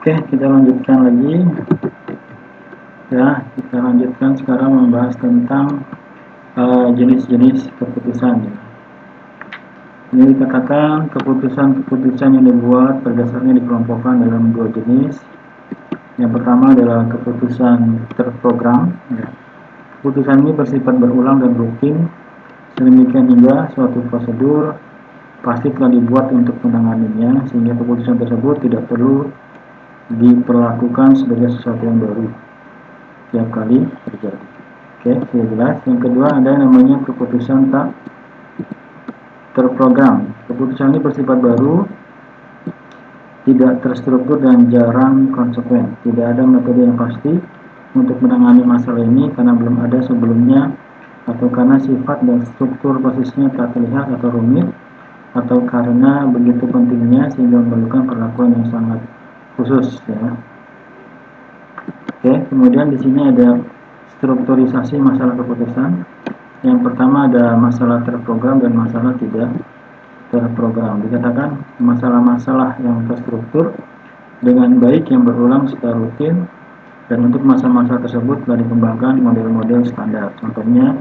Oke, kita lanjutkan lagi. Ya, kita lanjutkan sekarang membahas tentang jenis-jenis keputusan. Ini dikatakan keputusan-keputusan yang dibuat berdasarnya dikelompokkan dalam dua jenis. Yang pertama adalah keputusan terprogram. Ya. Keputusan ini bersifat berulang dan rutin, sedemikian hingga suatu prosedur pasti telah dibuat untuk menanganinya, sehingga keputusan tersebut tidak perlu diperlakukan sebagai sesuatu yang baru setiap kali terjadi. Oke, sudah jelas. Yang kedua ada yang namanya keputusan tak terprogram. Keputusan ini bersifat baru, tidak terstruktur dan jarang konsekuen. Tidak ada metode yang pasti untuk menangani masalah ini karena belum ada sebelumnya, atau karena sifat dan struktur posisinya tak terlihat atau rumit, atau karena begitu pentingnya sehingga memerlukan perlakuan yang sangat khusus. Ya. Oke, kemudian di sini ada strukturisasi masalah keputusan. Yang pertama ada masalah terprogram dan masalah tidak terprogram. Dikatakan masalah-masalah yang terstruktur dengan baik yang berulang secara rutin, dan untuk masalah-masalah tersebut telah dikembangkan model-model standar. Contohnya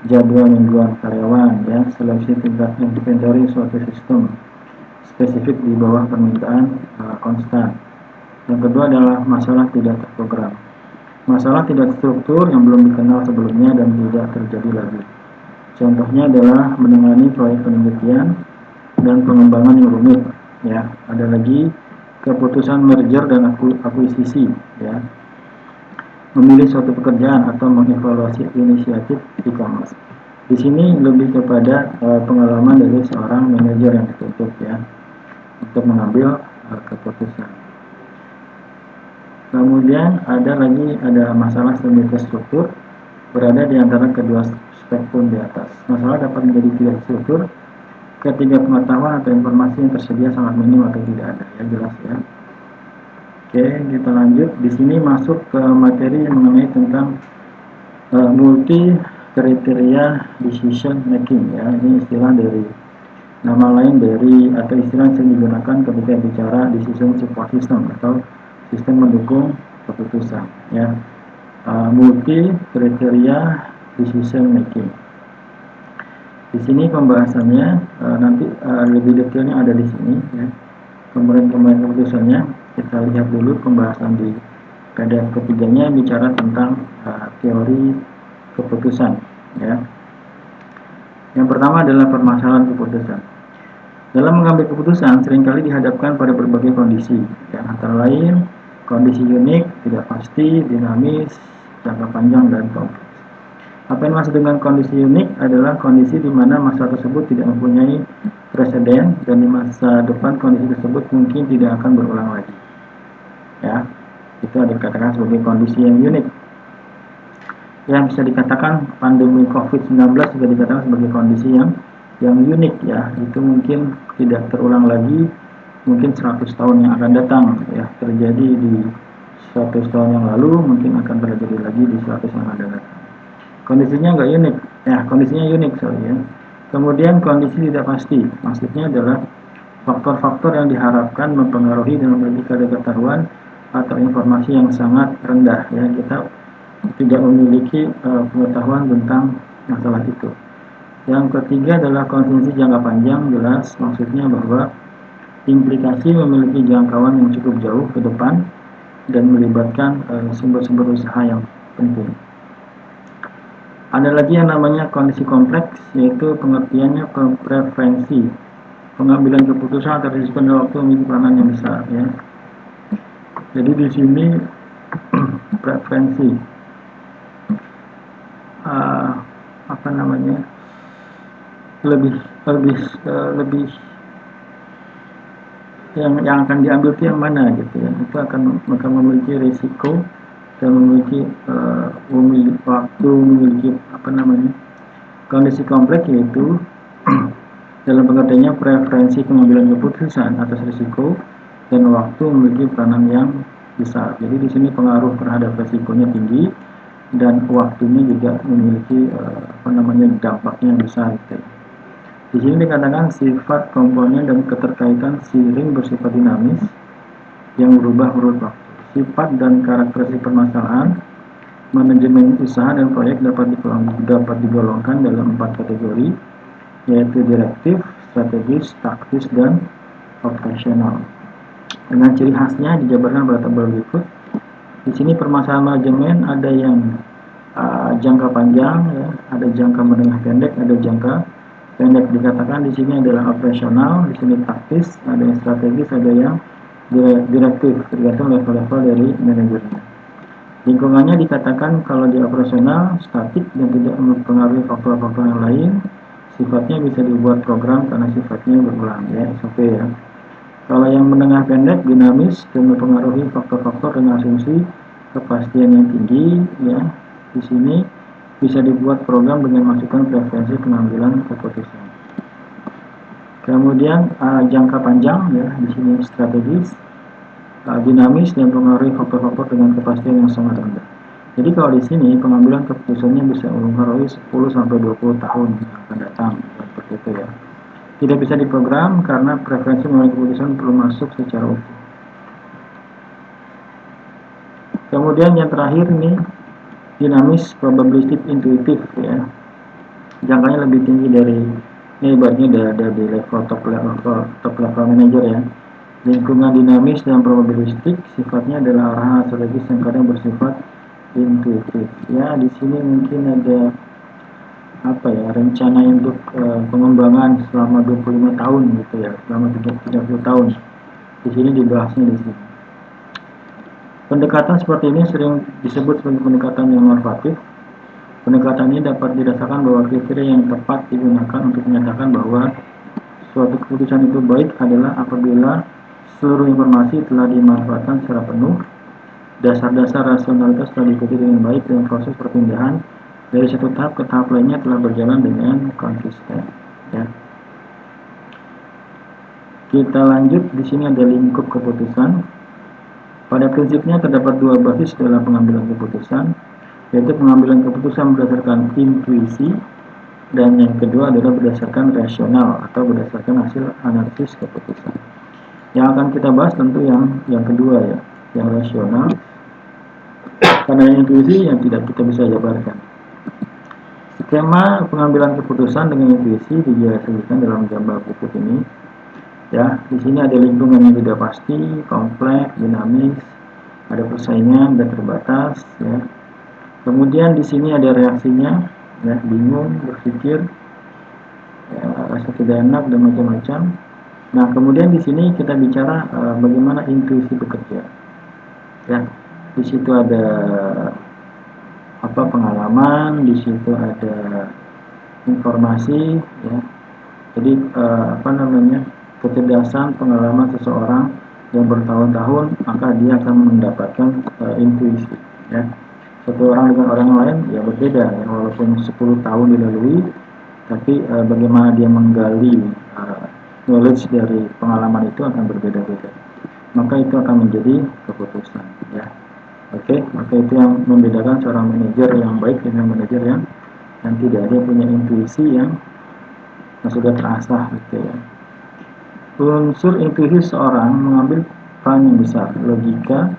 jadwal mingguan karyawan, ya, seleksi tingkat inventory suatu sistem spesifik di bawah permintaan konstan. Yang kedua adalah masalah tidak terprogram. Masalah tidak struktur yang belum dikenal sebelumnya dan tidak terjadi lagi. Contohnya adalah menangani proyek penelitian dan pengembangan yang rumit. Ya, ada lagi keputusan merger dan akuisisi. Ya, memilih suatu pekerjaan atau mengevaluasi inisiatif e-commerce. Di sini lebih kepada pengalaman dari seorang manajer yang dituntut, ya, untuk mengambil keputusan. Kemudian ada masalah semi terstruktur berada di antara kedua spektrum di atas. Masalah dapat menjadi tidak terstruktur ketika pengetahuan atau informasi yang tersedia sangat minim atau tidak ada. Ya, jelas ya. Oke, kita lanjut. Di sini masuk ke materi yang mengenai tentang multi kriteria decision making. Ya, ini istilah dari nama lain dari atau istilah yang digunakan ketika bicara decision support system atau sistem mendukung keputusan. Ya, multi kriteria decision making. Di sini pembahasannya nanti lebih detailnya ada di sini. Ya. Kemudian keputusannya kita lihat dulu pembahasan di PDF ketiganya bicara tentang teori keputusan. Ya. Yang pertama adalah permasalahan keputusan. Dalam mengambil keputusan seringkali dihadapkan pada berbagai kondisi, yang antara lain kondisi unik, tidak pasti, dinamis, jangka panjang, dan kompleks. Apa yang maksud dengan kondisi unik adalah kondisi di mana masa tersebut tidak mempunyai preseden dan di masa depan kondisi tersebut mungkin tidak akan berulang lagi. Ya, itu dikatakan sebagai kondisi yang unik. Yang bisa dikatakan pandemi COVID-19 juga dikatakan sebagai kondisi yang unik, ya. Itu mungkin tidak terulang lagi, mungkin 100 tahun yang akan datang, ya, terjadi di 100 tahun yang lalu mungkin akan terjadi lagi di 100 yang akan datang. Kondisinya nggak unik, ya, kondisinya unik, ya. Kemudian kondisi tidak pasti, maksudnya adalah faktor-faktor yang diharapkan mempengaruhi dan memiliki kadar atau informasi yang sangat rendah, ya. Kita tidak memiliki pengetahuan tentang masalah itu. Yang ketiga adalah kontingensi jangka panjang, jelas maksudnya bahwa implikasi memiliki jangkauan yang cukup jauh ke depan dan melibatkan sumber-sumber usaha yang penting. Ada lagi yang namanya kondisi kompleks, yaitu pengertiannya preferensi pengambilan keputusan atas risiko dan waktu memiliki peranan yang besar, ya. Jadi di sini preferensi lebih yang akan diambil itu yang mana, gitu, ya. Itu akan memiliki risiko dan memiliki waktu, memiliki kondisi kompleks, yaitu dalam pengertiannya preferensi pengambilan keputusan atas risiko dan waktu memiliki peranan yang besar. Jadi di sini pengaruh terhadap risikonya tinggi dan waktunya juga memiliki dampaknya yang besar, gitu. Di sini dikatakan sifat komponen dan keterkaitan seiring bersifat dinamis, yang berubah menurut waktu. Sifat dan karakteristik permasalahan manajemen usaha dan proyek dapat digolongkan dalam 4 kategori, yaitu direktif, strategis, taktis, dan operasional. Dengan ciri khasnya dijabarkan pada tabel berikut. Di sini permasalahan manajemen ada yang jangka panjang, ya, ada jangka menengah pendek, ada jangka pendek. Dikatakan di sini adalah operasional, di sini taktis, ada yang strategis, ada yang direktif, tergantung level-level dari manajernya. Lingkungannya dikatakan kalau di operasional statik dan tidak mempengaruhi faktor-faktor yang lain, sifatnya bisa dibuat program karena sifatnya berulang, ya, SOP ya. Kalau yang menengah pendek dinamis dan mempengaruhi faktor-faktor dengan asumsi kepastian yang tinggi, ya. Di sini bisa dibuat program dengan masukan preferensi pengambilan keputusan. Kemudian jangka panjang, ya, di sini strategis, dinamis dan mempengaruhi faktor-faktor dengan kepastian yang sangat rendah. Jadi kalau di sini pengambilan keputusannya bisa mempengaruhi 10 sampai 20 tahun yang akan datang, seperti itu ya. Tidak bisa diprogram karena preferensi mengambil keputusan perlu masuk secara utuh. Kemudian yang terakhir ini dinamis, probabilistik, intuitif ya. Jangkanya lebih tinggi dari ini, ibaratnya dari level top level manager ya. Lingkungan dinamis dan probabilistik sifatnya adalah arahan strategis yang kadang bersifat intuitif. Ya, di sini mungkin ada rencana untuk pengembangan selama 25 tahun gitu ya, selama 30 tahun. Di sini dibahasnya di sini. Pendekatan seperti ini sering disebut sebagai pendekatan yang normatif. Pendekatan ini dapat dirasakan bahwa kriteria yang tepat digunakan untuk menyatakan bahwa suatu keputusan itu baik adalah apabila seluruh informasi telah dimanfaatkan secara penuh, dasar-dasar rasionalitas telah diikuti dengan baik, dan proses perpindahan dari satu tahap ke tahap lainnya telah berjalan dengan konsisten. Ya. Kita lanjut, di sini ada lingkup keputusan. Pada prinsipnya terdapat dua basis dalam pengambilan keputusan, yaitu pengambilan keputusan berdasarkan intuisi, dan yang kedua adalah berdasarkan rasional atau berdasarkan hasil analisis keputusan. Yang akan kita bahas tentu yang kedua ya, yang rasional, karena intuisi yang tidak kita bisa jabarkan. Skema pengambilan keputusan dengan intuisi dijelaskan dalam gambar berikut ini. Ya, di sini ada lingkungan yang tidak pasti, kompleks, dinamis, ada persaingan dan terbatas. Ya. Kemudian di sini ada reaksinya, ya, bingung, berpikir, ya, rasa tidak enak dan macam-macam. Nah, kemudian di sini kita bicara bagaimana intuisi bekerja. Ya, di situ ada pengalaman, di situ ada informasi, ya. Jadi kecerdasan pengalaman seseorang yang bertahun-tahun, maka dia akan mendapatkan intuisi. Ya. Satu orang dengan orang lain ya berbeda, ya, walaupun 10 tahun dilalui, tapi bagaimana dia menggali knowledge dari pengalaman itu akan berbeda-beda. Maka itu akan menjadi keputusan. Ya. Oke, maka itu yang membedakan seorang manajer yang baik dengan manajer yang tidak. Dia punya intuisi yang sudah terasah gitu ya. Unsur intuisi seorang mengambil peran yang besar. Logika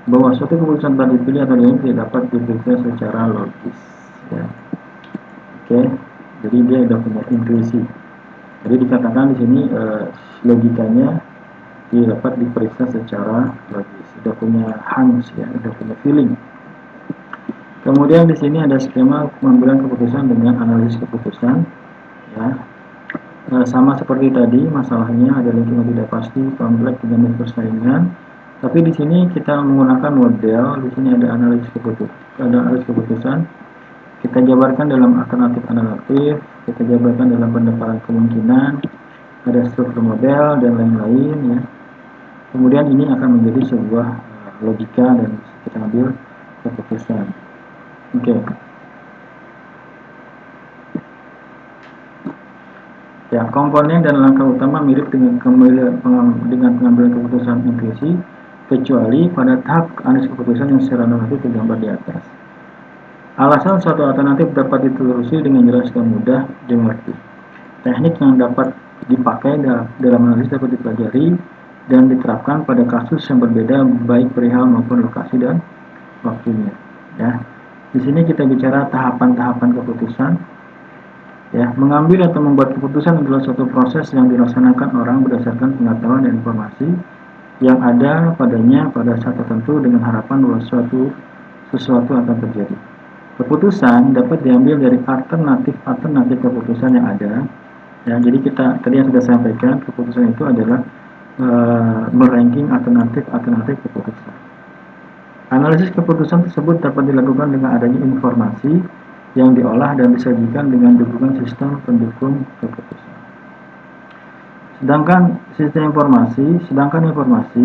bahwa suatu keputusan telah dipilih atau tidak tidak dapat diperiksa secara logis. Ya. Oke, jadi dia sudah punya intuisi. Jadi dikatakan di sini logikanya tidak dapat diperiksa secara logis. Sudah punya hunch ya, sudah punya feeling. Kemudian di sini ada skema pengambilan keputusan dengan analisis keputusan. Ya. Sama seperti tadi, masalahnya ada lingkungan tidak pasti, kompleks, dengan persaingan. Tapi di sini kita menggunakan model. Di sini ada analisis keputusan. Kita jabarkan dalam alternatif, kita jabarkan dalam pendekatan kemungkinan, ada struktur model dan lain-lain. Ya. Kemudian ini akan menjadi sebuah logika dan kita ambil keputusan. Oke. Ya, komponen dan langkah utama mirip dengan pengambilan keputusan intuisi, kecuali pada tahap analisis keputusan yang secara normatif digambar di atas. Alasan suatu alternatif dapat ditelusuri dengan jelas dan mudah dimengerti. Teknik yang dapat dipakai dalam analisis dapat dipelajari dan diterapkan pada kasus yang berbeda baik perihal maupun lokasi dan waktunya. Ya, di sini kita bicara tahapan-tahapan keputusan. Ya, mengambil atau membuat keputusan adalah suatu proses yang dilaksanakan orang berdasarkan pengetahuan dan informasi yang ada padanya pada saat tertentu dengan harapan bahwa sesuatu akan terjadi. Keputusan dapat diambil dari alternatif keputusan yang ada. Ya, jadi kita tadi yang sudah saya sampaikan, keputusan itu adalah meranking alternatif keputusan. Analisis keputusan tersebut dapat dilakukan dengan adanya informasi yang diolah dan disajikan dengan dukungan sistem pendukung keputusan. Sedangkan informasi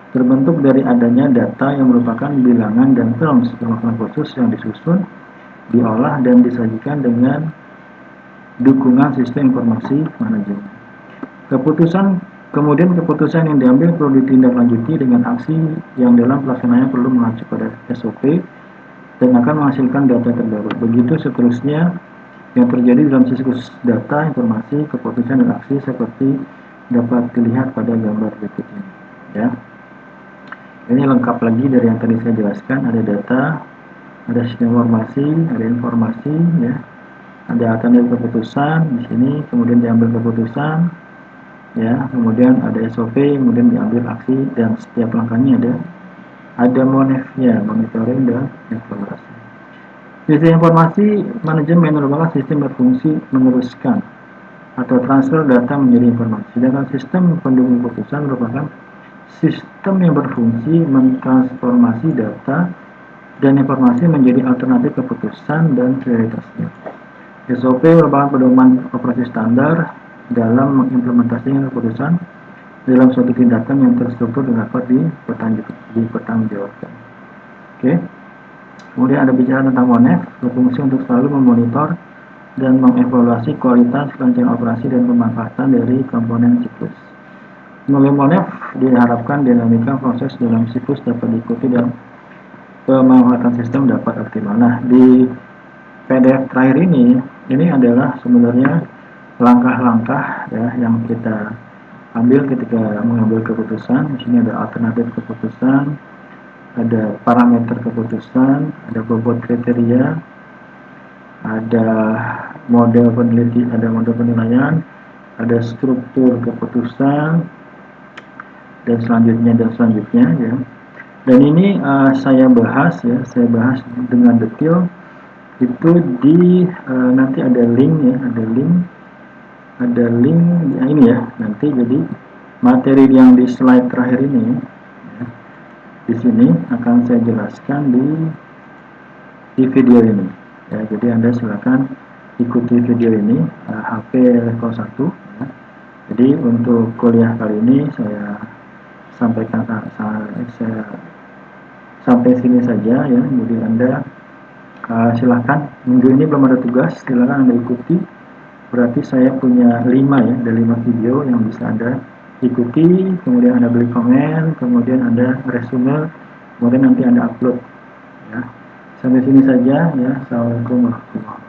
terbentuk dari adanya data yang merupakan bilangan dan terms bermakna khusus yang disusun, diolah dan disajikan dengan dukungan sistem informasi manajemen. Kemudian keputusan yang diambil perlu ditindaklanjuti dengan aksi yang dalam pelaksanaannya perlu mengacu pada SOP dan akan menghasilkan data terbaru. Begitu seterusnya yang terjadi dalam siklus data, informasi, keputusan, dan aksi seperti dapat dilihat pada gambar berikut ini. Ya, ini lengkap lagi dari yang tadi saya jelaskan. Ada data, ada sistem informasi, ya, ada alternatif keputusan di sini, kemudian diambil keputusan, ya, kemudian ada SOP, kemudian diambil aksi, dan setiap langkahnya ada monef-nya, monitoring dan evaluasi. Sistem informasi manajemen merupakan sistem berfungsi meneruskan atau transfer data menjadi informasi. Sedangkan sistem pendukung keputusan merupakan sistem yang berfungsi mentransformasi data dan informasi menjadi alternatif keputusan dan prioritasnya. SOP merupakan pedoman operasi standar dalam mengimplementasikan keputusan dalam suatu tindakan yang terstruktur dan dapat dipertanggungjawabkan. Oke. Kemudian ada bicara tentang MONEF, berfungsi untuk selalu memonitor dan mengevaluasi kualitas rancangan operasi dan pemanfaatan dari komponen siklus. Melalui MONEF diharapkan dinamika proses dalam siklus dapat diikuti dan pemanfaatan sistem dapat optimal. Nah, di PDF terakhir ini adalah sebenarnya langkah-langkah ya yang kita ambil ketika mengambil keputusan. Di sini ada alternatif keputusan, ada parameter keputusan, ada bobot kriteria, ada model penilaian, ada struktur keputusan, dan selanjutnya ya. Dan ini saya bahas dengan detail itu di nanti ada link ya, ada link ya, ini ya nanti. Jadi materi yang di slide terakhir ini ya, di sini akan saya jelaskan di video ini ya. Jadi Anda silakan ikuti video ini HP level 1 ya. Jadi untuk kuliah kali ini saya sampaikan saya sampai sini saja ya. Jadi Anda silahkan, minggu ini belum ada tugas, silakan Anda ikuti. Berarti saya punya 5 ya, ada 5 video yang bisa Anda ikuti, kemudian Anda beri komen, kemudian Anda resume, kemudian nanti Anda upload ya. Sampai sini saja ya. Assalamualaikum warahmatullahi wabarakatuh.